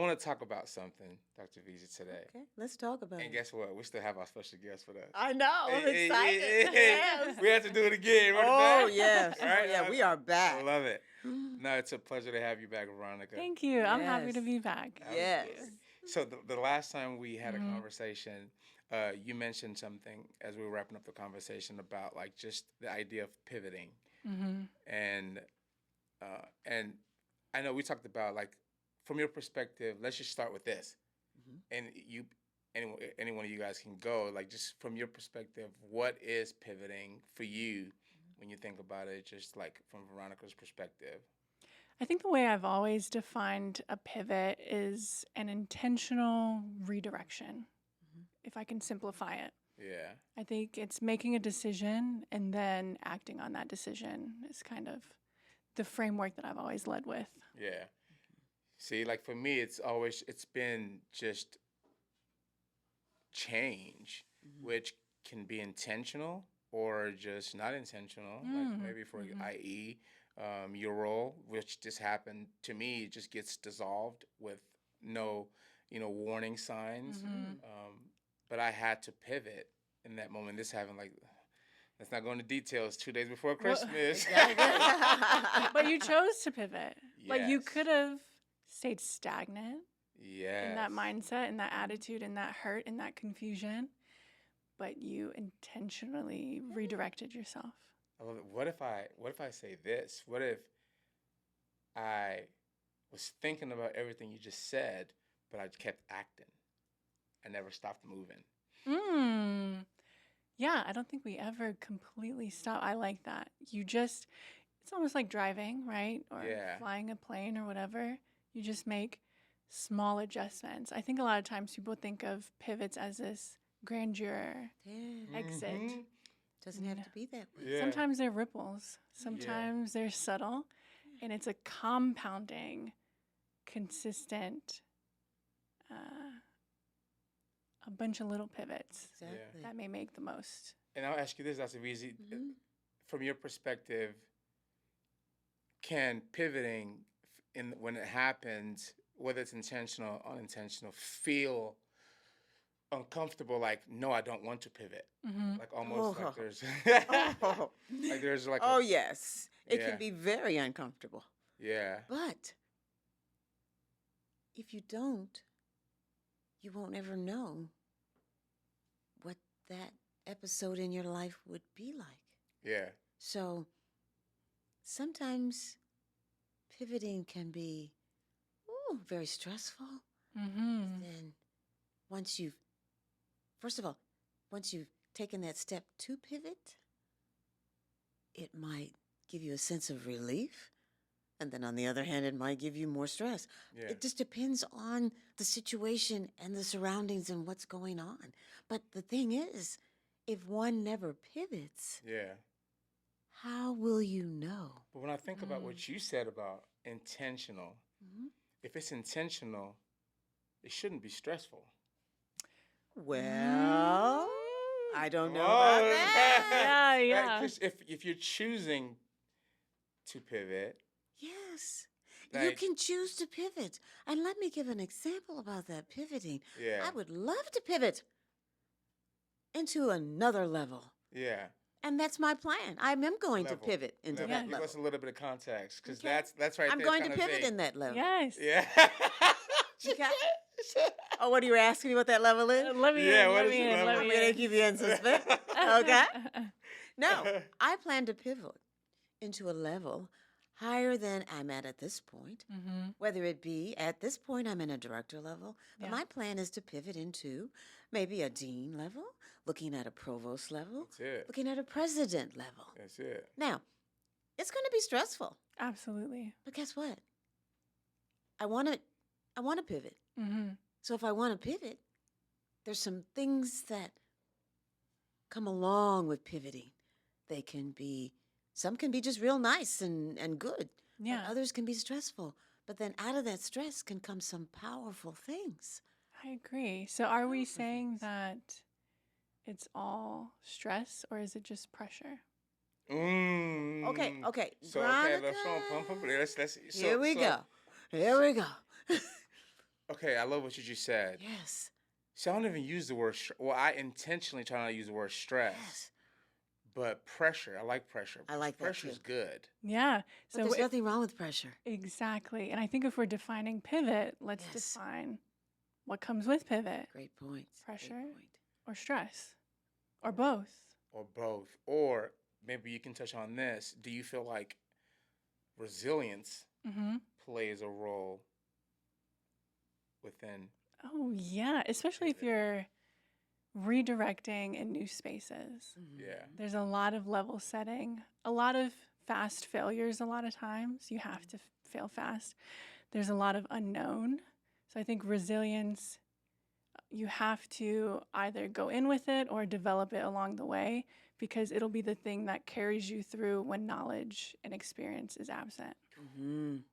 want to talk about something, Dr. Veasy, today. Okay, let's talk about And it. guess what? We still have our special guest with us. I know. I'm Hey, excited. Yes. We have to do it again. We're Oh, back. yes. Right? Oh, yeah, we are back. I love it. No, it's a pleasure to have you back, Veronica. Thank you. I'm happy to Yes. be back. Yes. So the last time we had a conversation, you mentioned something as we were wrapping up the conversation about like just the idea of pivoting, and I know we talked about like from your perspective. Let's just start with this, and any one of you guys can go like just from your perspective. What is pivoting for you when you think about it? Just like from Veronica's perspective. I think the way I've always defined a pivot is an intentional redirection, if I can simplify it. Yeah. I think it's making a decision and then acting on that decision is kind of the framework that I've always led with. Yeah. See, like for me, it's been just change, which can be intentional or just not intentional. Like maybe for i.e., your role, which just happened to me, just gets dissolved with no, warning signs. But I had to pivot in that moment. This happened like, let's not go into details, 2 days before Christmas. But you chose to pivot. Like you Yes. could have stayed stagnant Yes. in that mindset, in that attitude, in that hurt, in that confusion, but you intentionally redirected yourself. I love it. What if I say this? What if I was thinking about everything you just said, but I kept acting? I never stopped moving. Yeah, I don't think we ever completely stop. I like that. It's almost like driving, right? Or Yeah. flying a plane or whatever. You just make small adjustments. I think a lot of times people think of pivots as this grandeur Yeah. exit. Doesn't have to be that way. Yeah. Sometimes they're ripples, sometimes they're subtle, and it's a compounding, consistent, a bunch of little pivots Exactly. that may make the most. And I'll ask you this, Dr. Veasy, from your perspective, can pivoting when it happens, whether it's intentional or unintentional, feel uncomfortable? Like, no, I don't want to pivot. Like almost like there's, Oh. like there's like, Oh, yes. It Yeah. can be very uncomfortable. yeah, But if you don't, you won't ever know what that episode in your life would be like. yeah, So sometimes pivoting can be very stressful. Then once you've taken that step to pivot, it might give you a sense of relief. And then on the other hand, it might give you more stress. yeah. It just depends on the situation and the surroundings and what's going on. But the thing is, if one never pivots, Yeah. how will you know? But when I think about what you said about intentional, if it's intentional, it shouldn't be stressful. Well, I don't know Oh, about that. Yeah. 'Cause if you're choosing to pivot, Yes. You Like- can choose to pivot. And let me give an example about that pivoting. Yeah. I would love to pivot into another level. yeah. And that's my plan. I am going to Level. pivot into Level. that Give level. us a little bit of context, because Okay. that's right I'm there. going to kinda pivot vague. in that level. Yes. Yeah. Okay. Oh, what are you asking me what that level is? Let me Yeah, in, what let is me the in, level? let I'm me going to in. keep you in suspense. Okay? No, I plan to pivot into a level higher than I'm at this point. Whether it be at this point I'm in a director level, but Yeah. my plan is to pivot into maybe a dean level, looking at a provost level, That's it. looking at a president level. That's it. Now, it's going to be stressful, Absolutely. but guess what? I want to pivot. So if I want to pivot, there's some things that come along with pivoting. Some can be just real nice and good. Yeah. But others can be stressful. But then out of that stress can come some powerful things. I agree. So are we Powerful saying things. that it's all stress or is it just pressure? Okay. So okay, Veronica, let's Here we go. Okay, I love what you just said. Yes. See, I don't even use the word. Well, I intentionally try not to use the word stress, Yes. but pressure. I like pressure. I like that Pressure's too. good. Yeah. But So there's nothing wrong with pressure. exactly. And I think if we're defining pivot, let's Yes. define what comes with pivot. Great point. Pressure Great point. or stress or both. Or both. Or maybe you can touch on this. Do you feel like resilience Mm-hmm. plays a role within Oh, yeah. Especially if pivot? you're redirecting in new spaces. Mhm. Yeah. There's a lot of level setting, a lot of fast failures, a lot of times. You have to fail fast. There's a lot of unknown. So I think resilience, you have to either go in with it or develop it along the way because it'll be the thing that carries you through when knowledge and experience is absent. Mhm.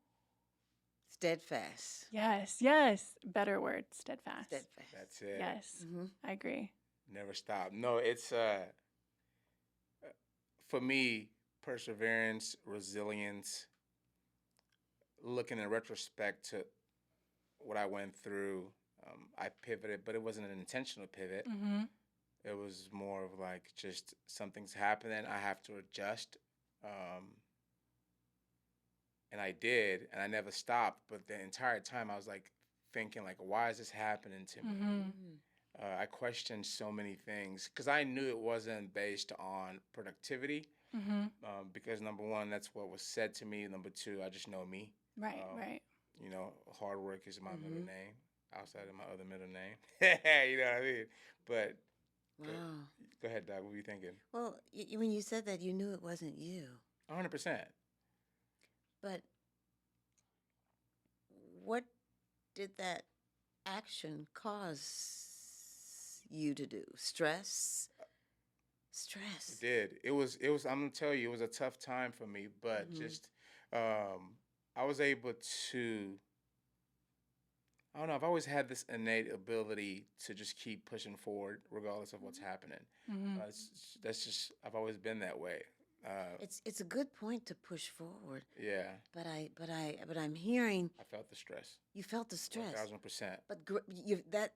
Steadfast. Yes, yes. Better word, steadfast. Steadfast. That's it. Yes, Mhm. I agree. Never stop. No, it's for me, perseverance, resilience, looking in retrospect to what I went through, I pivoted, but it wasn't an intentional pivot. Mm-hmm. It was more of like just something's happening. I have to adjust. And I did, and I never stopped. But the entire time I was like thinking, like, why is this happening to me? Mm-hmm. Mhm. I questioned so many things because I knew it wasn't based on productivity. Mm-hmm. Because number one, that's what was said to me. Number two, I just know me. Right, Um, right. You know, hard work is my middle Mhm. name outside of my other middle name. You know what I mean? But go, Wow. go ahead, Doc. What were you thinking? Well, when you said that, you knew it wasn't you. 100%. But what did that action cause you to do? Stress? It Stress. did. I'm gonna tell you, it was a tough time for me, but Mhm. just I was able to. I don't know. I've always had this innate ability to just keep pushing forward, regardless of what's happening. Mm-hmm. That's just I've always been that way. It's a good point to push forward, Yeah, but I'm hearing I felt the stress. you felt the stress. 1000%. But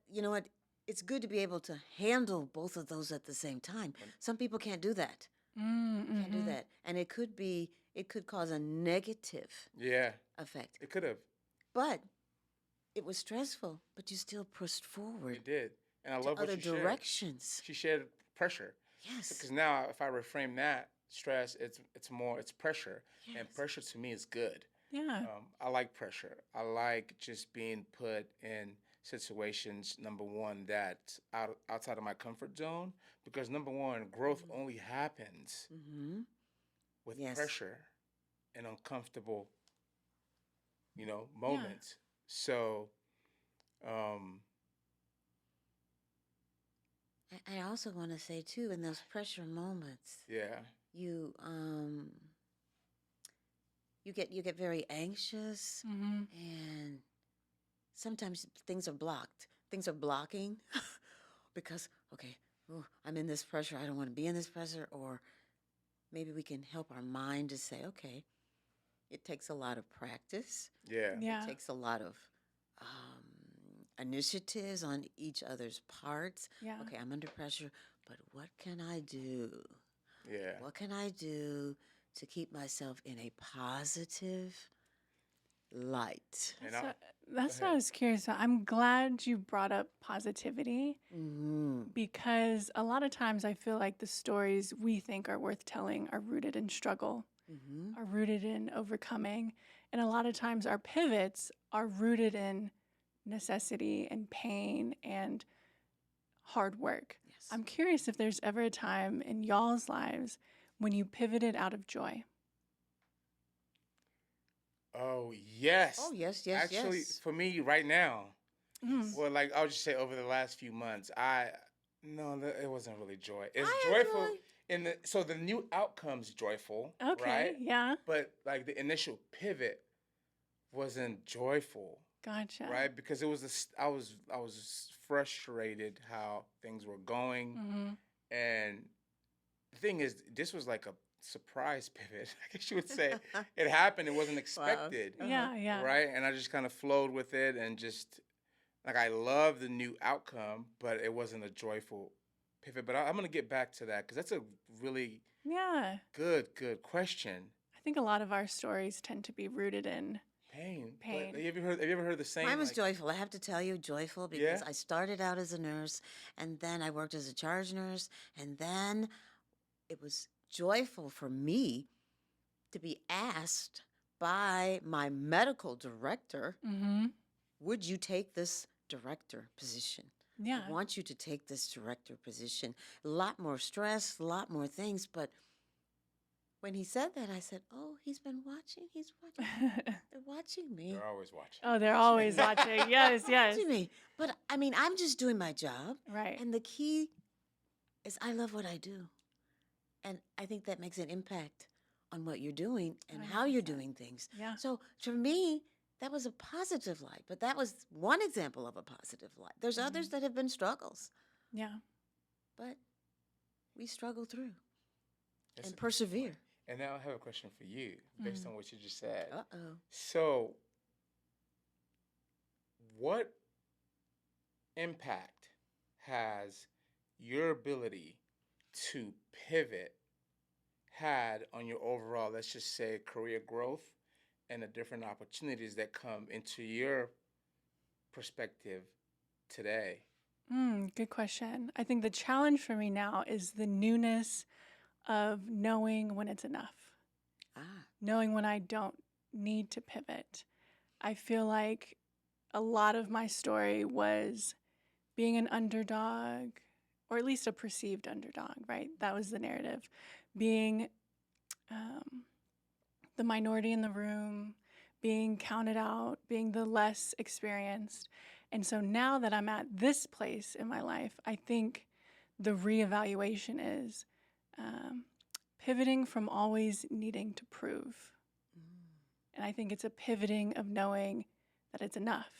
you know what? It's good to be able to handle both of those at the same time. Some people can't do that. Mm-hmm. Can't do that, and it could cause a negative Yeah, effect. it could have. But it was stressful, but you still pushed forward It did, and I to love what other she shared. directions. She shared pressure. Yes. Because now, if I reframe that stress, it's pressure, and Yes. pressure to me is good. Yeah. I like pressure. I like just being put in situations. Number one, that outside of my comfort zone, because number one, growth only happens Mm-hmm. with Yes. pressure and uncomfortable, Yeah. moments. So, um, I also want to say too, in those pressure moments, yeah, you you get very anxious, Mm-hmm. and sometimes things are blocked. Things are blocking because okay, oh, I'm in this pressure. I don't want to be in this pressure. Or maybe we can help our mind to say, okay, it takes a lot of practice. yeah, Yeah. It takes a lot of initiatives on each other's parts. Yeah. Okay, I'm under pressure, but what can I do? yeah. What can I do to keep myself in a positive light? And That's I, what, that's what I ahead. was curious about. I'm glad you brought up positivity Mm-hmm. because a lot of times I feel like the stories we think are worth telling are rooted in struggle, Mm-hmm. are rooted in overcoming. And a lot of times our pivots are rooted in necessity and pain and hard work. Yes. I'm curious if there's ever a time in y'all's lives when you pivoted out of joy. Oh yes. Oh, yes, yes, Actually, yes. for me right now, Mm. well, like I'll just say over the last few months, it wasn't really joy. It's I joyful enjoy. so the new outcome's joyful, Okay, right? yeah, But like the initial pivot wasn't joyful, gotcha. right? Because I was frustrated how things were going, Mm-hmm. and the thing is, this was like a surprise pivot. I guess you would say it happened. It wasn't Wow. expected, Yeah, yeah. right? And I just kind of flowed with it and just like I love the new outcome, but it wasn't a joyful pivot. But I'm gonna get back to that because that's a really Yeah. good question. I think a lot of our stories tend to be rooted in Pain. pain. But have you ever heard the saying? Mine was Like, joyful. I have to tell you, joyful, yeah. because I started out as a nurse and then I worked as a charge nurse. And then it was joyful for me to be asked by my medical director, Mm-hmm. would you take this director position? Yeah. I want you to take this director position. A lot more stress, a lot more things. But when he said that, I said, oh, he's been watching. He's watching. They're watching me. They're always watching. Oh, they're always watching. Yes, yes. Watching me. But I mean, I'm just doing my job. Right. And the key is I love what I do. And I think that makes an impact on what you're doing and how you're 100%. doing things. Yeah. So for me, that was a positive light, but that was one example of a positive light. There's others that have been struggles, Yeah. but we struggle through That's a and good persevere. point. And now I have a question for you based on what you just said. Uh-oh. So, what impact has your ability to pivot had on your overall, let's just say, career growth and the different opportunities that come into your perspective today? Good question. I think the challenge for me now is the newness of knowing when it's enough, Ah. knowing when I don't need to pivot. I feel like a lot of my story was being an underdog, or at least a perceived underdog, right? That was the narrative. Being the minority in the room, being counted out, being the less experienced. And so now that I'm at this place in my life, I think the reevaluation is pivoting from always needing to prove. And I think it's a pivoting of knowing that it's enough.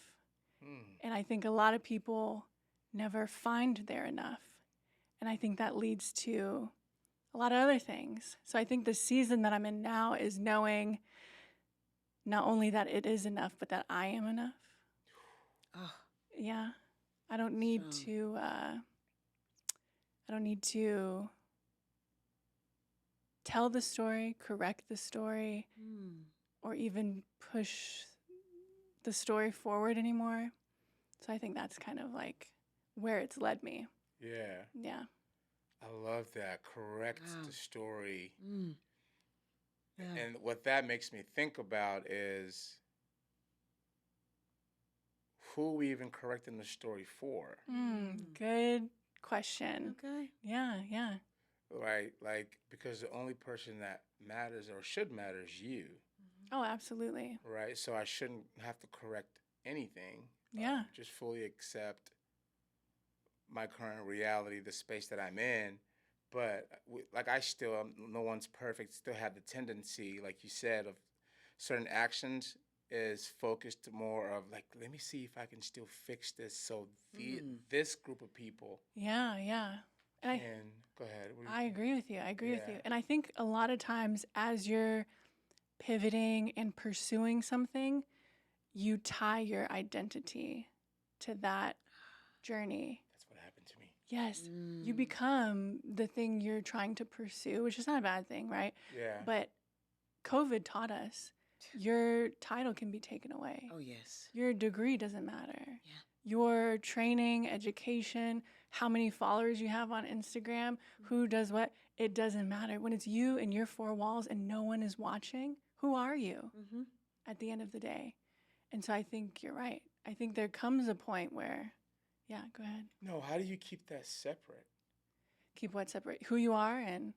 And I think a lot of people never find their enough. And I think that leads to a lot of other things. So I think the season that I'm in now is knowing not only that it is enough, but that I am enough. Oh. Yeah. I don't need to tell the story, correct the story, or even push the story forward anymore. So I think that's kind of like where it's led me. Yeah. Yeah. I love that. Correct Wow. the story. Yeah. And what that makes me think about is who we even correcting the story for, Good question. Okay. Yeah, yeah. right? Like, because the only person that matters or should matter is you, Oh, absolutely. right? So I shouldn't have to correct anything. Yeah. Just fully accept my current reality, the space that I'm in. But like I still, no one's perfect, still have the tendency, like you said, of certain actions is focused more of like, let me see if I can still fix this. So this group of people Yeah, yeah. And can, go ahead. What do you I think? agree with you. I agree with Yeah. you. And I think a lot of times as you're pivoting and pursuing something, you tie your identity to that journey. That's what happened to me. Yes, you become the thing you're trying to pursue, which is not a bad thing, right? Yeah. But COVID taught us your title can be taken away. Oh, yes. Your degree doesn't matter. Yeah. Your training, education, how many followers you have on Instagram, who does what, it doesn't matter. When it's you and your four walls and no one is watching, who are you at the end of the day? And so I think you're right. I think there comes a point where, yeah, go ahead. No, how do you keep that separate? Keep what separate? Who you are, and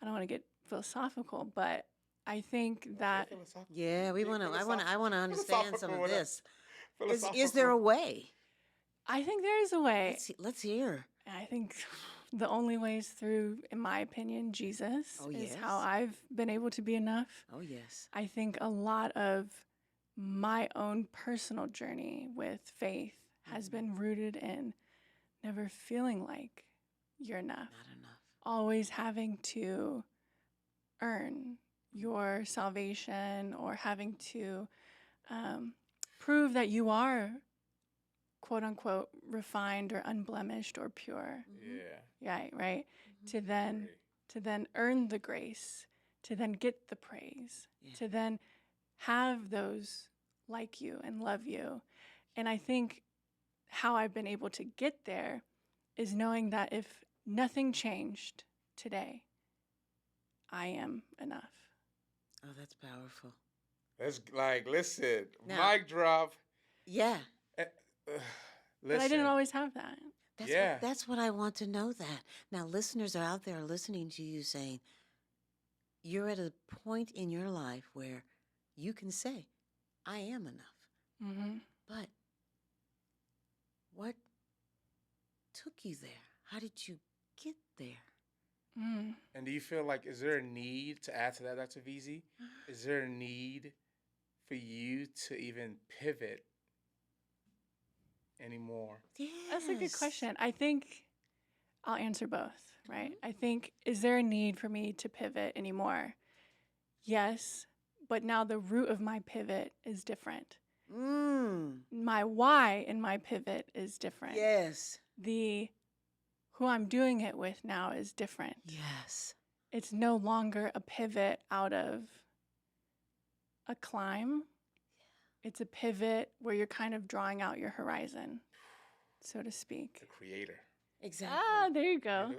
I don't want to get philosophical, but I think that Yeah, we want to. I want to understand some of this. Is there a Philosophical. way? I think there is a way. Let's hear. And I think the only way is through, in my opinion, Jesus Oh, is yes. how I've been able to be enough. Oh, yes. I think a lot of my own personal journey with faith has been rooted in never feeling like you're enough. Not enough. Always having to earn your salvation or having to prove that you are quote unquote refined or unblemished or pure. Yeah. Right. To then earn the grace, to then get the praise, to then have those like you and love you. And I think how I've been able to get there is knowing that if nothing changed today, I am enough. Oh, that's powerful. That's like, listen, Now- mic drop. Yeah. Listen. But I didn't always have that. That's what I want to know that. Now, listeners are out there listening to you saying, you're at a point in your life where you can say, I am enough. Mm-hmm. But what took you there? How did you get there? Mm. And do you feel like, is there a need to add to that, Dr. Veasy? Is there a need for you to even pivot anymore? Yes. That's a good question. I think I'll answer both, right? I think, is there a need for me to pivot anymore? Yes, but now the root of my pivot is different. My why in my pivot is different. Yes. Who I'm doing it with now is different. Yes. It's no longer a pivot out of a climb. It's a pivot where you're kind of drawing out your horizon, so to speak. The creator. Exactly. Ah, there you go.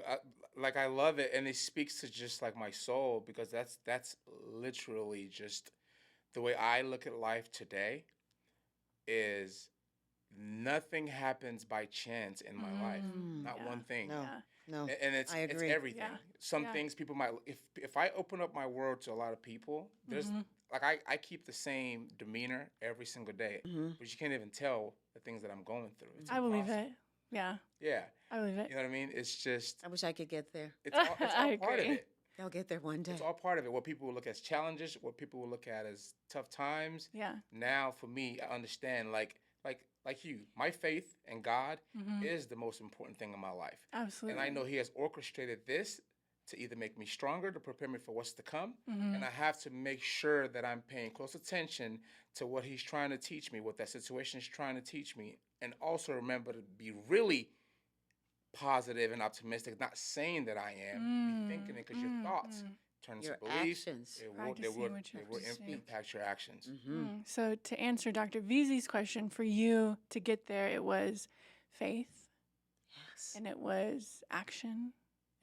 I love it, and it speaks to just like my soul, because that's literally just the way I look at life today. Is nothing happens by chance in my life, not one thing. No. And it's I agree. everything. Yeah. Some things people might, if I open up my world to a lot of people, there's like I keep the same demeanor every single day, but you can't even tell the things that I'm going through. It's I believe impossible. it. Yeah. Yeah. I believe it. You know what I mean? It's just, I wish I could get there. it's all part of agree. it. I'll get there one day. It's all part of it. What people will look as challenges, what people will look at as tough times. Yeah. Now, for me, I understand, like you, my faith in God is the most important thing in my life. Absolutely. And I know He has orchestrated this to either make me stronger, to prepare me for what's to come. And I have to make sure that I'm paying close attention to what He's trying to teach me, what that situation is trying to teach me. And also remember to be really positive and optimistic, not saying that I am, be thinking it, because your thoughts turn into Your beliefs. actions. They will Practicing what you speak. impact your actions. So to answer Dr. Veasy's question, for you to get there, it was faith, Yes. and it was action,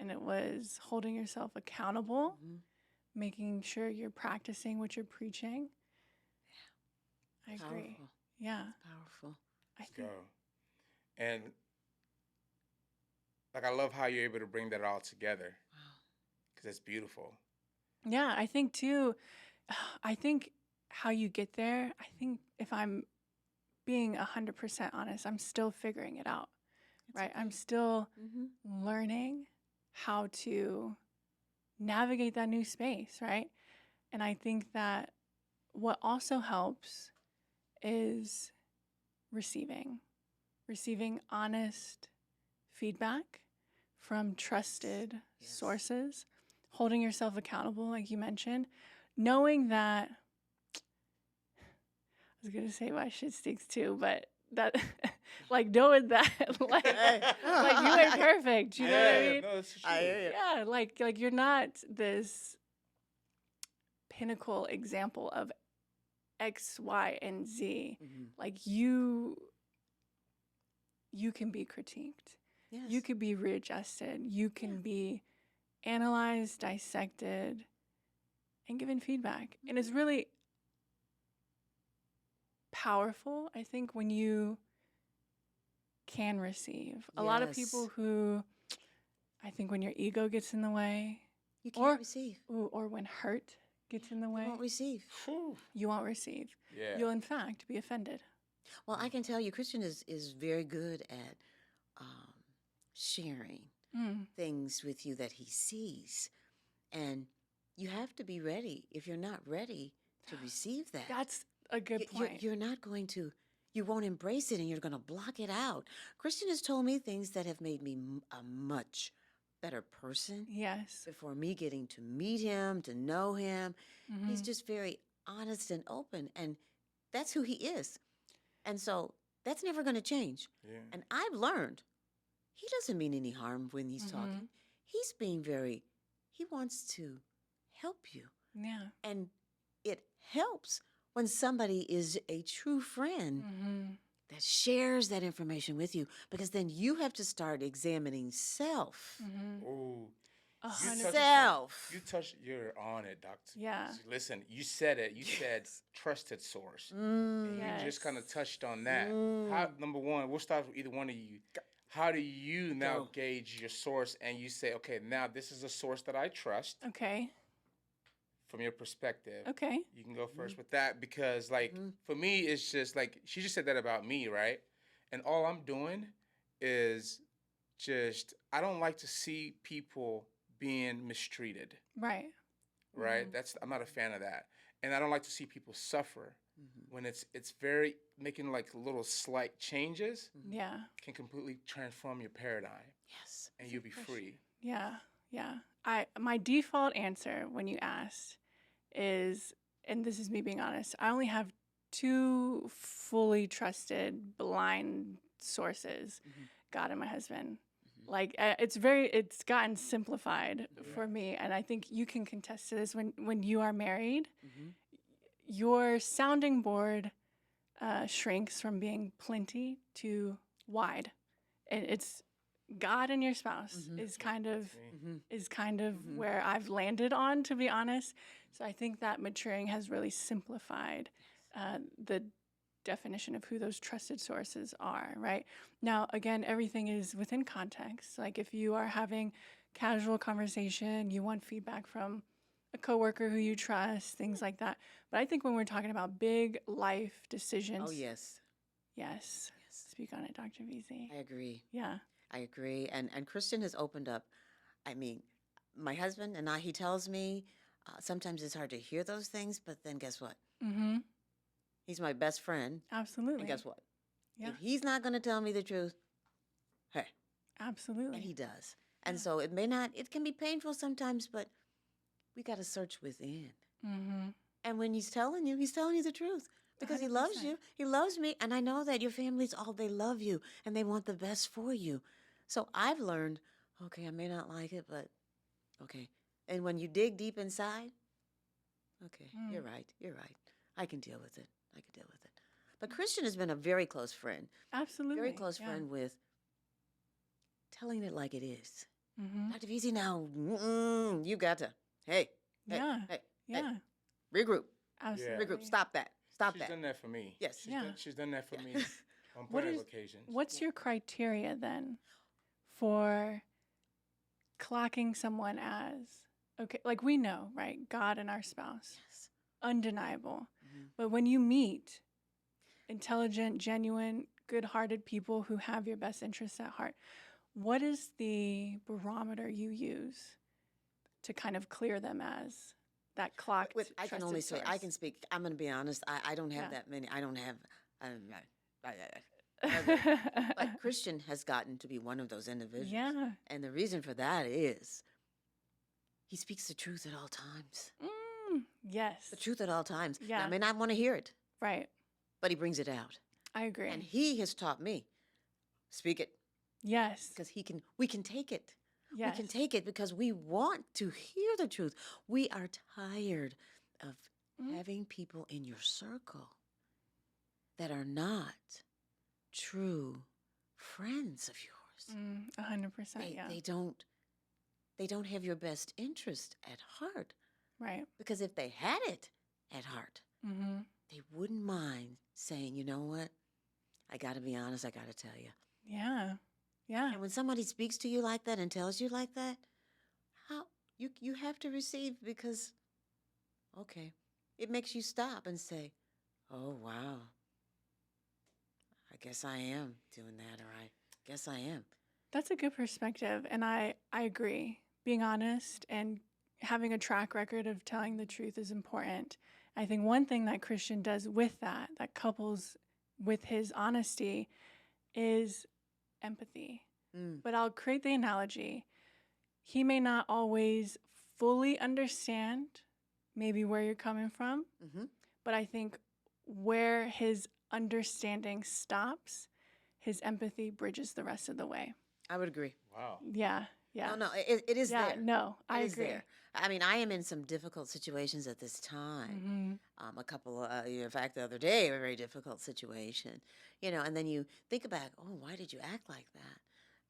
and it was holding yourself accountable, making sure you're practicing what you're preaching. I agree. Powerful. Yeah. Powerful. Let's go. And like, I love how you're able to bring that all together, because it's beautiful. Yeah, I think too, I think how you get there, I think if I'm being 100% honest, I'm still figuring it out, right? I'm still learning how to navigate that new space, right? And I think that what also helps is receiving honest feedback from trusted sources, holding yourself accountable, like you mentioned, knowing that, I was going to say my shit stinks too, but that, like, knowing that, like you ain't perfect, you know what I mean? No, it's true. I hear you. Yeah, like you're not this pinnacle example of X, Y, and Z. Like you can be critiqued. Yes. You could be readjusted. You can be analyzed, dissected, and given feedback. And it's really powerful, I think, when you can receive. A lot of people who, I think, when your ego gets in the way, You can't receive. or when hurt gets in the way, You won't receive. you won't receive. Yeah. You'll, in fact, be offended. Well, I can tell you, Christian is very good at sharing things with you that he sees. And you have to be ready. If you're not ready to receive that, That's a good point. you're not going to, you won't embrace it, and you're going to block it out. Christian has told me things that have made me a much better person. Yes. Before me getting to meet him, to know him, he's just very honest and open, and that's who he is. And so That's never going to change. Yeah. And I've learned he doesn't mean any harm when he's talking. He's being he wants to help you. Yeah. And it helps when somebody is a true friend that shares that information with you, because then you have to start examining self. Oh, 100%. you're on it, Doctor. Yeah. Listen, you said it. You said trusted source. And you just kind of touched on that. How, number one, we'll start with either one of you. How do you now gauge your source and you say, okay, now this is a source that I trust? Okay. From your perspective. Okay. You can go first with that, because like for me, it's just like she just said that about me, right? And all I'm doing is just, I don't like to see people being mistreated. Right. Right? I'm not a fan of that. And I don't like to see people suffer when it's very making like little slight changes Yeah. can completely transform your paradigm. Yes. And you'll be free. Yeah. Yeah. My default answer when you asked is, and this is me being honest, I only have 2 fully trusted blind sources, God and my husband. Like it's gotten simplified for me, and I think you can contest to this. When you are married, your sounding board shrinks from being plenty to wide. It's God and your spouse is kind of where I've landed on, to be honest. So I think that maturing has really simplified the definition of who those trusted sources are, right? Now, again, everything is within context. Like if you are having casual conversation, you want feedback from a coworker who you trust, things like that. But I think when we're talking about big life decisions. Oh, yes. Yes. Speak on it, Dr. Veasy. I agree. Yeah. I agree. And Christian has opened up. I mean, my husband and he tells me sometimes it's hard to hear those things, but then guess what? He's my best friend. Absolutely. And guess what? Yeah. If he's not going to tell me the truth, hey. Absolutely. And he does. And so it can be painful sometimes, but we got to search within. And when he's telling you the truth, because 100%. He loves you. He loves me. And I know that your family's they love you and they want the best for you. So I've learned, okay, I may not like it, but okay. And when you dig deep inside, okay, you're right. I can deal with it. But Christian has been a very close friend. Absolutely. Very close friend with telling it like it is. Dr. Veasy, now, you got to, hey, regroup. Absolutely. Regroup, stop that. She's done that for me. Yes. She's done that for me on plenty of occasions. What's your criteria then for clocking someone as, okay, like we know, right? God and our spouse. Yes. Undeniable. But when you meet intelligent, genuine, good-hearted people who have your best interests at heart, what is the barometer you use to kind of clear them as that clock? I can only say, I can speak. I'm going to be honest. I don't have that many. I don't have. But Christian has gotten to be one of those individuals. Yeah. And the reason for that is he speaks the truth at all times. Yes. The truth at all times. Yeah. Now, I may not want to hear it. Right. But he brings it out. I agree. And he has taught me, speak it. Yes. Because we can take it. Yes. We can take it because we want to hear the truth. We are tired of having people in your circle that are not true friends of yours. 100%. Yeah. They don't have your best interest at heart. Right. Because if they had it at heart, they wouldn't mind saying, you know what? I got to be honest. I got to tell you. Yeah. Yeah. And when somebody speaks to you like that and tells you like that, how you have to receive, because, okay, it makes you stop and say, oh, wow, I guess I am doing that, or I guess I am. That's a good perspective. And I agree. Being honest and having a track record of telling the truth is important. I think one thing that Christian does with that couples with his honesty, is empathy. But I'll create the analogy. He may not always fully understand maybe where you're coming from, but I think where his understanding stops, his empathy bridges the rest of the way. I would agree. Wow. Yeah. Yeah. No, it is Yeah. there. No, I It is agree. there. I mean, I am in some difficult situations at this time. A couple of, in fact, the other day, a very difficult situation, and then you think about, oh, why did you act like that?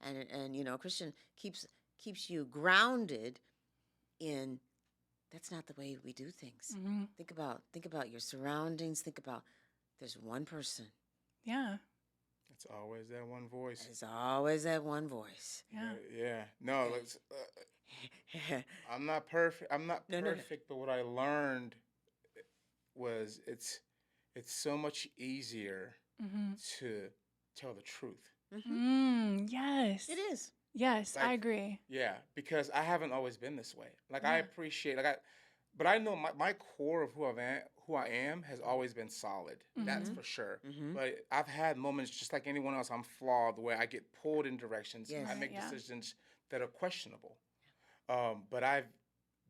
And Christian keeps you grounded in that's not the way we do things. Think about your surroundings. Think about there's one person. Yeah. It's always that one voice. There's always that one voice. Yeah. Yeah. No, I'm not perfect. I'm not No. perfect, but what I learned was it's so much easier to tell the truth. Yes. It is. Yes, I agree. Yeah, because I haven't always been this way. I appreciate but I know my core of who I am has always been solid. That's for sure. But I've had moments just like anyone else. I'm flawed the way I get pulled in directions. Yes. I make decisions that are questionable. But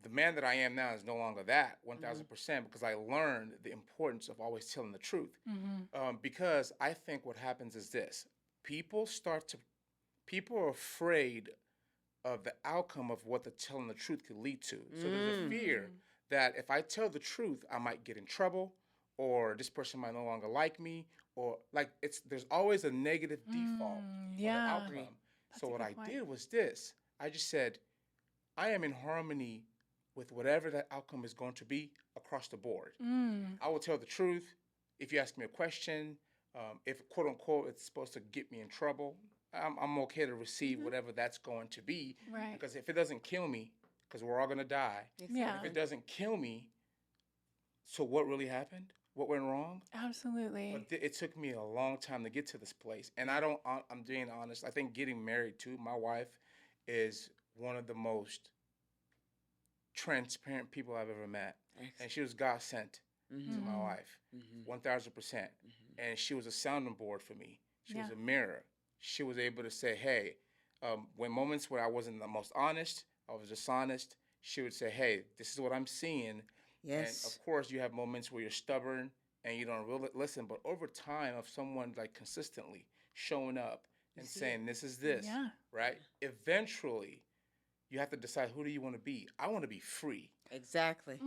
the man that I am now is no longer that 1,000% because I learned the importance of always telling the truth. Because I think what happens is this: people are afraid of the outcome of what the telling the truth could lead to. So there's a fear that if I tell the truth, I might get in trouble, or this person might no longer like me, or there's always a negative default for the outcome. So what I did was this: I just said, I am in harmony with whatever that outcome is going to be across the board. I will tell the truth. If you ask me a question, if quote unquote it's supposed to get me in trouble, I'm okay to receive whatever that's going to be. Right. Because if it doesn't kill me, because we're all going to die. Yeah. If it doesn't kill me, so what really happened? What went wrong? Absolutely. But it took me a long time to get to this place. And I'm being honest. I think getting married too, my wife is one of the most transparent people I've ever met. Excellent. And she was God sent to my life, 1,000%. And she was a sounding board for me. She was a mirror. She was able to say, hey, when moments where I wasn't the most honest, I was dishonest, she would say, hey, this is what I'm seeing. Yes. And of course, you have moments where you're stubborn and you don't really listen. But over time, of someone consistently showing up and saying, this is this, right? Eventually, you have to decide, who do you want to be? I want to be free. Exactly.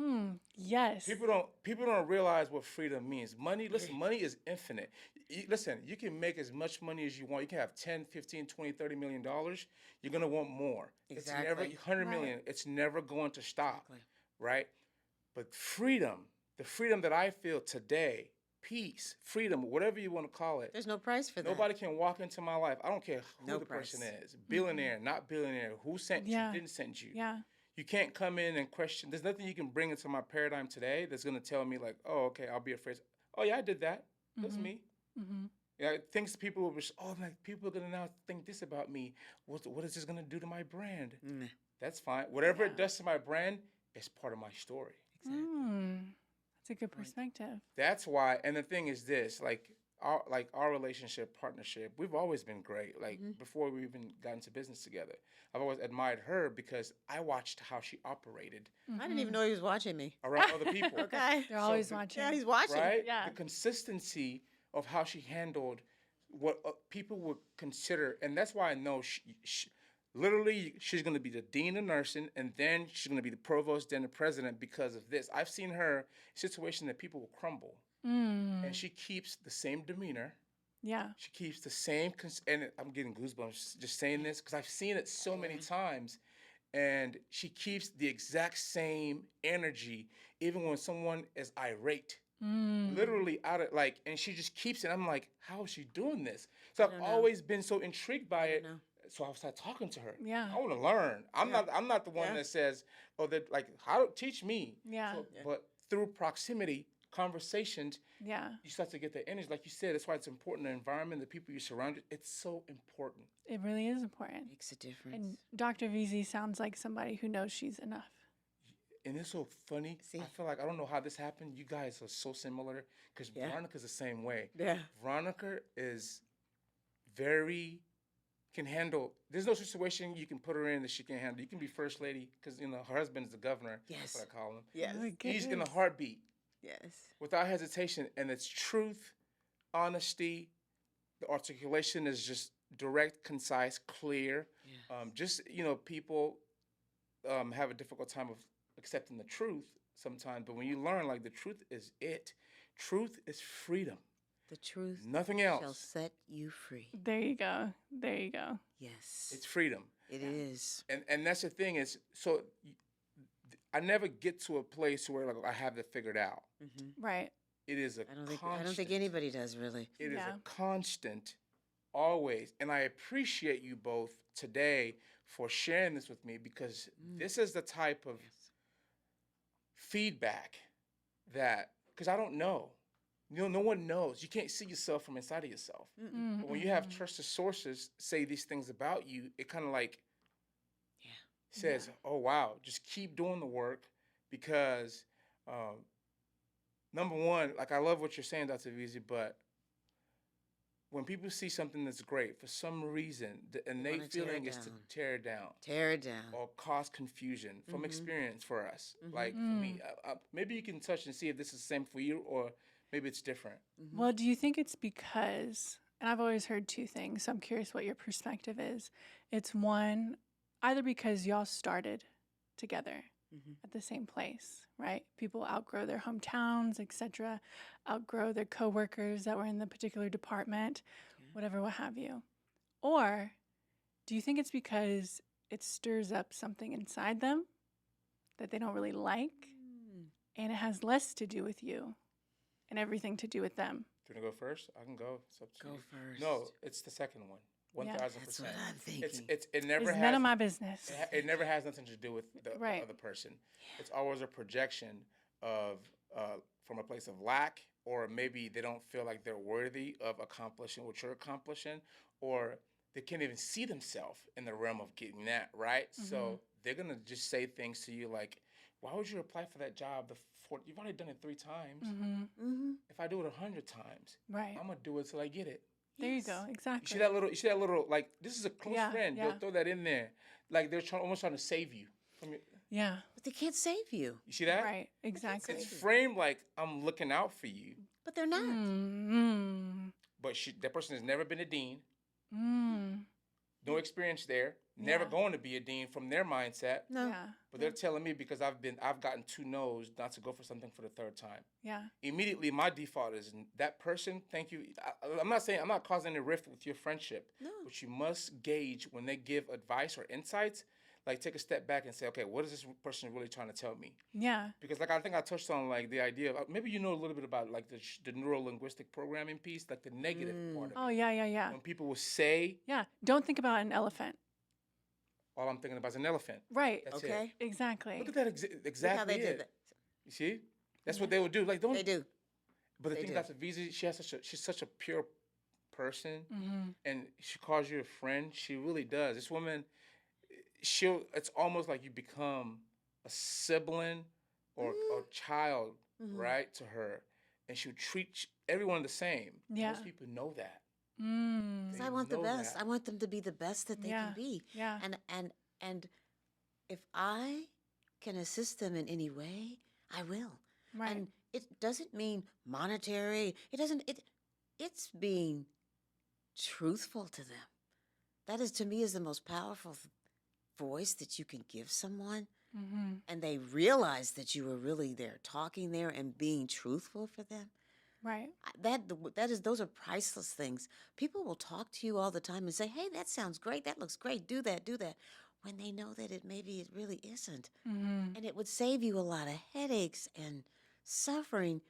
Yes. People don't realize what freedom means. Money is infinite. You can make as much money as you want. You can have 10, 15, 20, $30 million. You're going to want more. Exactly. It's never 100 million. It's never going to stop. Exactly. Right? But freedom, the freedom that I feel today, peace, freedom, whatever you want to call it. There's no price for that. Nobody can walk into my life. I don't care who the price. person is. Billionaire, not billionaire. Who sent you, didn't send you. Yeah. You can't come in and question. There's nothing you can bring into my paradigm today that's going to tell me oh, okay, I'll be afraid. Oh, yeah, I did that. That's me. Yeah, things people will be, people are going to now think this about me. What is this going to do to my brand? That's fine. Whatever it does to my brand, it's part of my story. Exactly. That's a good perspective. That's why. And the thing is this, our relationship, partnership, we've always been great. Before we even got into business together, I've always admired her because I watched how she operated. I didn't even know he was watching me. Around other people. Okay. They're always watching. Yeah, he's watching. Right? Yeah. The consistency of how she handled what people would consider. And that's why I know literally she's going to be the dean of nursing, and then she's going to be the provost, then the president because of this. I've seen her in a situation that people will crumble. And she keeps the same demeanor. Yeah. She keeps the same, and I'm getting goosebumps just saying this because I've seen it so many times. And she keeps the exact same energy even when someone is irate. Literally out of and she just keeps it. I'm like, how is she doing this? So I've always been so intrigued by it. So I started talking to her. Yeah. I want to learn. I'm not the one that says, oh, that how teach me. Yeah. But through proximity, conversations, you start to get the energy. Like you said, that's why it's important. The environment, the people you surround you, it's so important. It really is important. Makes a difference. And Dr. Veasy sounds like somebody who knows she's enough. And it's so funny. I feel like I don't know how this happened. You guys are so similar because Veronica's the same way. Yeah. Veronica is can handle. There's no situation you can put her in that she can't handle. You can be first lady because her husband's the governor. Yes. That's what I call him. Yes. He's in a heartbeat. Yes. Without hesitation, and it's truth, honesty. The articulation is just direct, concise, clear. Just, people have a difficult time of accepting the truth sometimes, but when you learn, like, the truth is it. Truth is freedom. The truth Nothing else. shall set you free. There you go. There you go. Yes. It's freedom. It is. And that's the thing is, so I never get to a place where, like, I have it figured out. Right. It is a I don't think anybody does, really. It is a constant, always. And I appreciate you both today for sharing this with me, because this is the type of feedback that, because I don't know. No one knows. You can't see yourself from inside of yourself. But when you have trusted sources say these things about you, it kind of like says, oh, wow, just keep doing the work, because number one, like, I love what you're saying, Dr. Veasy, but when people see something that's great, for some reason, the innate feeling is to tear it down. Tear it down. Or cause confusion from experience for us. Like, for me, maybe you can touch and see if this is the same for you, or maybe it's different. Well, do you think it's because, and I've always heard two things, so I'm curious what your perspective is. It's one, either because y'all started together at the same place, right? People outgrow their hometowns, etc., outgrow their coworkers that were in the particular department, whatever, what have you. Or do you think it's because it stirs up something inside them that they don't really like, and it has less to do with you and everything to do with them? Do you want to go first? I can go. It's up to you. Go first. No, it's the second one. 1,000%. That's what I'm thinking. It never It's has none of my business. It never has nothing to do with the Right. other person. It's always a projection of from a place of lack, or maybe they don't feel like they're worthy of accomplishing what you're accomplishing, or they can't even see themselves in the realm of getting that, right? So they're gonna just say things to you like, "Why would you apply for that job? You've already done it 3 times. If I do it 100 times, Right. I'm gonna do it till I get it." There you go. Exactly. You see that little, like, this is a close friend. Yeah. They'll throw that in there. Like, they're almost trying to save you from your, Yeah. But they can't save you. you see that? Right. Exactly. It's framed like I'm looking out for you, But they're not. but that person has never been a dean, Mm. no experience there, never going to be a dean from their mindset. No. Yeah. But they're telling me because I've gotten 2 no's not to go for something for the 3rd time. Yeah. Immediately, my default is that person. Thank you. I'm not causing any rift with your friendship. No. But you must gauge when they give advice or insights. Like, take a step back and say, okay, what is this person really trying to tell me? Yeah. Because, like, I think I touched on, like, the idea of maybe you know a little bit about, like, the neuro-linguistic programming piece, like the negative part of Oh, it. yeah. When people will say, Yeah. Don't think about an elephant. all I'm thinking about is an elephant. Right. That's Okay. it. Exactly. Look at that Look exactly how they it. did that. You see? That's what they would do. Like, don't. They do. But the They thing do. about the Veasy, she's such a pure person, Mm-hmm. and she calls you a friend. She really does. This woman, it's almost like you become a sibling or a child, right, to her, and she'll treat everyone the same. Yeah. Most people know that. Mm. 'Cause I want the know best. that. I want them to be the best that they can be. Yeah. And if I can assist them in any way, I will. Right. And it doesn't mean monetary. It's being truthful to them. That is, to me, is the most powerful voice that you can give someone. Mm-hmm. And they realize that you were really there, talking there and being truthful for them. Right. Those are priceless things. People will talk to you all the time and say, "Hey, that sounds great. That looks great. Do that, when they know that maybe it really isn't. Mm-hmm. And it would save you a lot of headaches and suffering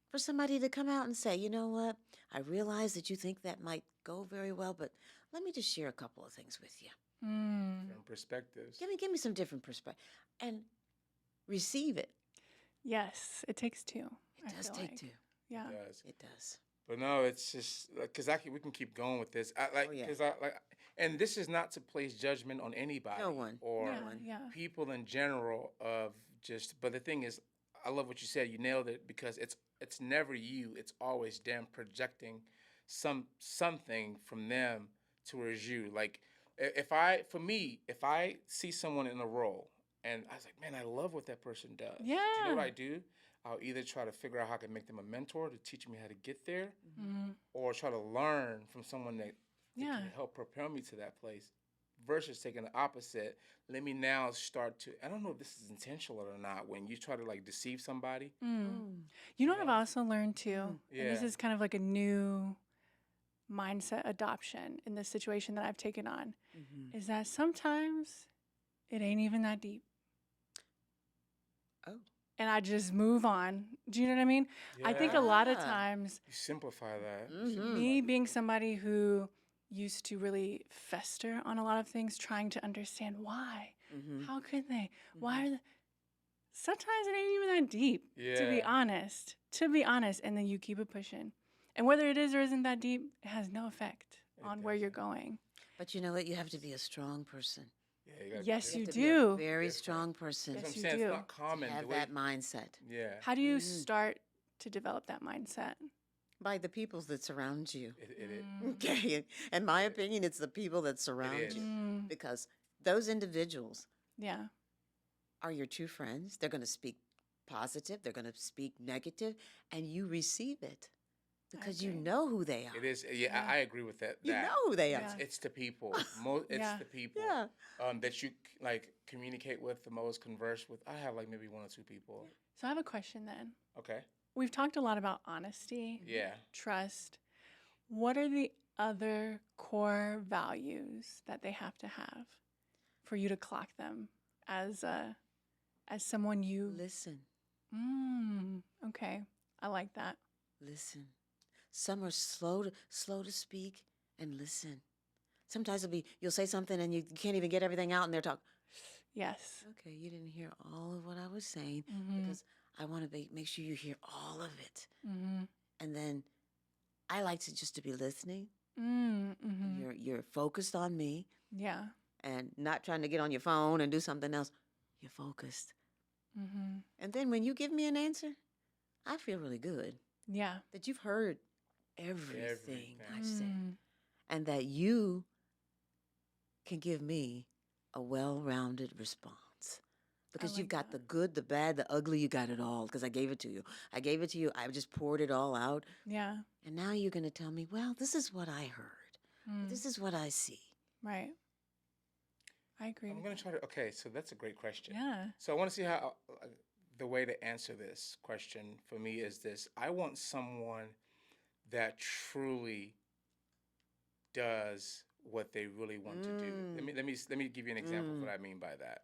for somebody to come out and say, "You know what? I realize that you think that might go very well, but let me just share a couple of things with you. Different perspectives. Give me some different perspective." And receive it. Yes. It takes 2. It does take 2. Yeah. It does. It does. But no, it's just because we can keep going with this. Yeah. And this is not to place judgment on anybody No one. or Yeah. people in general of just. But the thing is, I love what you said. You nailed it because it's never you. It's always them projecting something from them towards you. Like if I see someone in a role and I was like, man, I love what that person does. Do you know Yeah. what I do? I'll either try to figure out how I can make them a mentor to teach me how to get there, Mm-hmm. or try to learn from someone that Yeah. can help propel me to that place. Versus taking the opposite. Let me now start to. I don't know if this is intentional or not. When you try to like deceive somebody. You know what I've also learned too, and this Yeah. is kind of like a new mindset adoption in this situation that I've taken on, is that sometimes it ain't even that deep. Oh. And I just move on. Do you know what I mean? I think a lot of Yeah. times, You simplify that. me being somebody who used to really fester on a lot of things, trying to understand why. How could they? Why are they? Sometimes it ain't even that deep, to be Yeah. honest. To be honest. And then you keep it pushing. And whether it is or isn't that deep, it has no effect on where you're going. But you know what? You have to be a strong person. Yeah, you gotta Yes, be you To be a do. very Different. strong person. That's what Yes, I'm you saying. do. It's not common. Have the way, that mindset. yeah. How do you start to develop that mindset? By the people that surround you. It Okay. In my opinion, it's the people that surround is. you. Because those individuals Yeah. are your true friends. They're going to speak positive, they're going to speak negative, and you receive it because you agree. know who they are. It is. Yeah, I agree with that. You that. know who they are. Yeah. It's the people. It's Yeah. the people. Yeah. That you like communicate with the most, converse with. I have like maybe 1 or 2 people. So I have a question then. Okay. We've talked a lot about honesty, Yeah. trust. What are the other core values that they have to have for you to clock them as someone you Listen. Okay. I like that. Listen. Some are slow to speak and listen. Sometimes you'll say something and you can't even get everything out, and they're talking. Yes. Okay, you didn't hear all of what I was saying Mm-hmm. because I want to make sure you hear all of it. Mm-hmm. And then I like to be listening. Mm-hmm. You're focused on me Yeah. and not trying to get on your phone and do something else. You're focused. Mm-hmm. And then when you give me an answer, I feel really good Yeah. that you've heard everything Everything. I've said and that you can give me a well-rounded response. Because you've like got that. the good, the bad, the ugly, you got it all because I gave it to you. I just poured it all out. Yeah. And now you're going to tell me, well, this is what I heard. This is what I see. Right. I agree. I'm with gonna that. try to. Okay, so that's a great question. Yeah. So I want to see how the way to answer this question for me is this: I want someone that truly does what they really want to do. Let me give you an example of what I mean by that.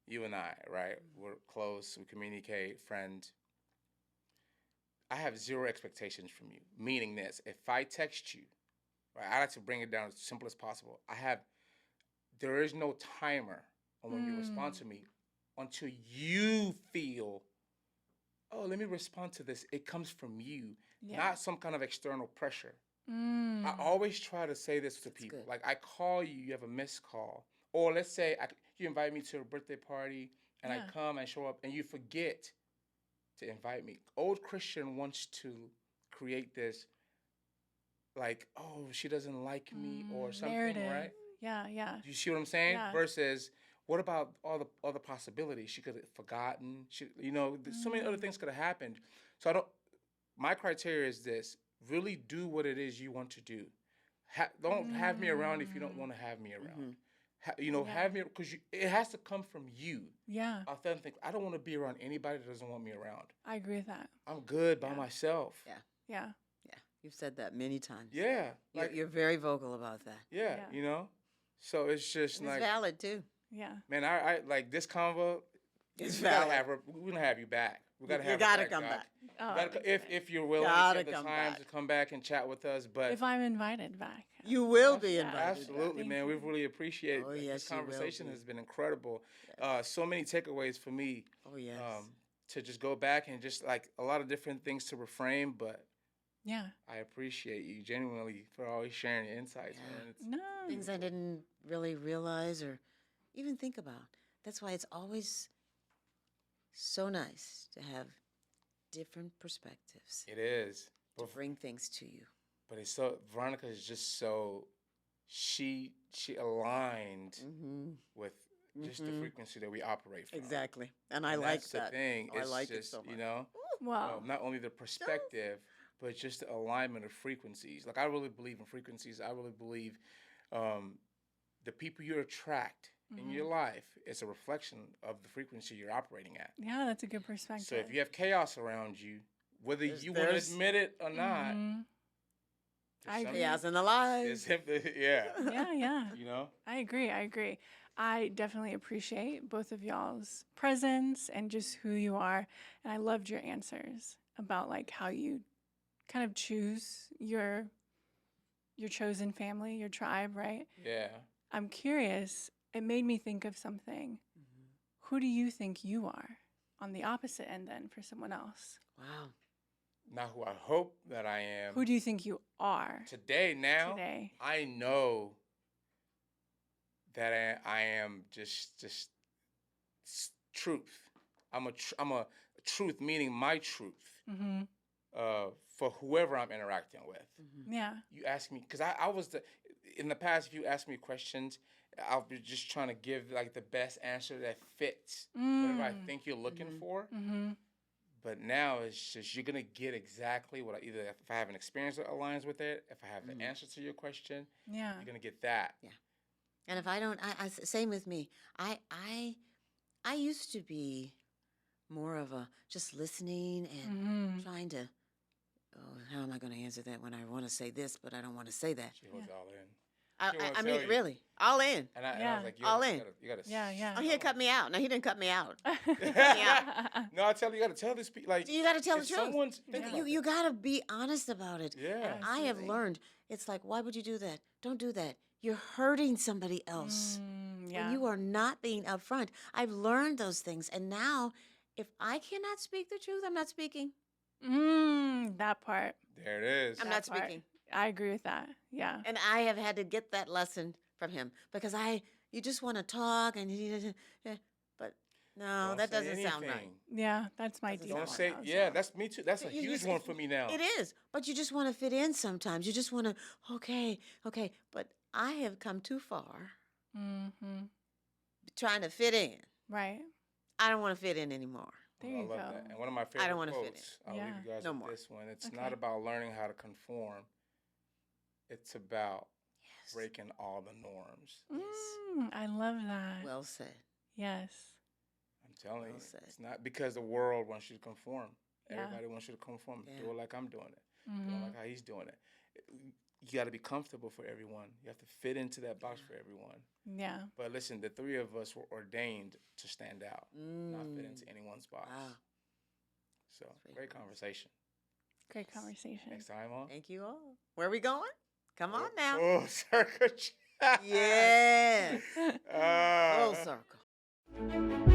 You and I, right? We're close. We communicate, friend. I have zero expectations from you. Meaning this: if I text you, right, I like to bring it down as simple as possible. There is no timer on when you respond to me until you feel, oh, let me respond to this. It comes from you, not some kind of external pressure. I always try to say this to people. good. Like I call you, you have a missed call. Or let's say you invite me to a birthday party and I come and show up and you forget to invite me. Old Christian wants to create this like, oh, she doesn't like me or something, narrative. right? Yeah, yeah. You see what I'm saying? Yeah. Versus, what about all the other possibilities? She could have forgotten. There's so many other things could have happened. So my criteria is this: really do what it is you want to do. Don't have me around if you don't want to have me around. Have me because it has to come from you. Yeah. Authentic. I don't want to be around anybody that doesn't want me around. I agree with that. I'm good by myself. Yeah. Yeah. Yeah. You've said that many times. Yeah. You're very vocal about that. Yeah. So it's just And like, it's valid too. Yeah. man, I like this convo. It's We gotta valid. have her. We're gonna have you back. We gotta have You gotta her come Doc. back. Oh, You gotta, if you're willing, Gotta if you have come the time back. to come back and chat with us. But if I'm invited back. You will be Yeah. invited. absolutely, Thank man, you. we've really appreciated Oh, this yes, you will conversation. be. Has been incredible. So many takeaways for me. Oh, yes. To just go back and just like a lot of different things to reframe, but Yeah. I appreciate you genuinely for always sharing your insights, man. No. Things I didn't really realize or even think about. That's why it's always so nice to have different perspectives It is. to bring things to you. But it's so Veronica is just so she aligned with just the frequency that we operate from. Exactly. And I And like that's that. the thing. Oh, I It's like it just, so much. Well, not only the perspective, but just the alignment of frequencies. Like I really believe in frequencies. I really believe the people you attract in your life is a reflection of the frequency you're operating at. yeah, that's a good perspective. So if you have chaos around you, whether you want to admit it or not, I agree. Chaos in the lives. it's simply, yeah. Yeah. You know? I agree. I definitely appreciate both of y'all's presence and just who you are. And I loved your answers about like how you kind of choose your chosen family, your tribe, right? Yeah. I'm curious. It made me think of something. Who do you think you are on the opposite end then for someone else? Wow. Not who I hope that I am. Who do you think you are Today, today? I know that I am just truth. I'm a truth, meaning my truth. For whoever I'm interacting with. Yeah. You ask me, because I was in the past, if you ask me questions, I'll be just trying to give like the best answer that fits whatever I think you're looking for. But now it's just, you're going to get exactly what either if I have an experience that aligns with it, if I have the answer to your question, you're going to get that. Yeah. And if I don't, same with me. I used to be more of a just listening and trying to, how am I going to answer that when I want to say this, but I don't want to say that? She was all in. I mean, really, all in. And I was like, all in. You gotta Yeah. Oh, he cut me out. No, he didn't cut me out. No, I tell you, you got to tell this people. Like, You got to tell the if truth. someone's think about You got to be honest about it. Yeah. And I have learned, it's like, why would you do that? Don't do that. You're hurting somebody else. When you are not being upfront. I've learned those things. And now, if I cannot speak the truth, I'm not speaking. That part. There it is. I'm not speaking. I agree with that. Yeah. And I have had to get that lesson from him because you just want to talk and but no, Don't that say doesn't sound right. anything. Yeah, that's my default. Don't say, now as yeah, well. that's me too. That's a You huge just- one for me now. It is, but you just want to fit in sometimes. You just want to, okay. But I have come too far trying to fit in. Right. I don't want to fit in anymore. There I you love go. that. And one of my favorite don't wanna fit in. quotes, I'll Yeah. leave you guys No with more. this one. It's Okay. not about learning how to conform. It's about Yes. breaking all the norms. I love that. Well said. Yes. I'm telling Well you. said. It's not because the world wants you to conform. Yeah. Everybody wants you to conform. Yeah. Do it like I'm doing it. Do it like how he's doing it. You got to be comfortable for everyone. You have to fit into that box for everyone. Yeah. But listen, the three of us were ordained to stand out, not fit into anyone's box. Wow. So, great conversation. Great conversation. Next time on. Thank you all. Where are we going? Come on now. Full circle chat. Yeah. Ah. Full circle.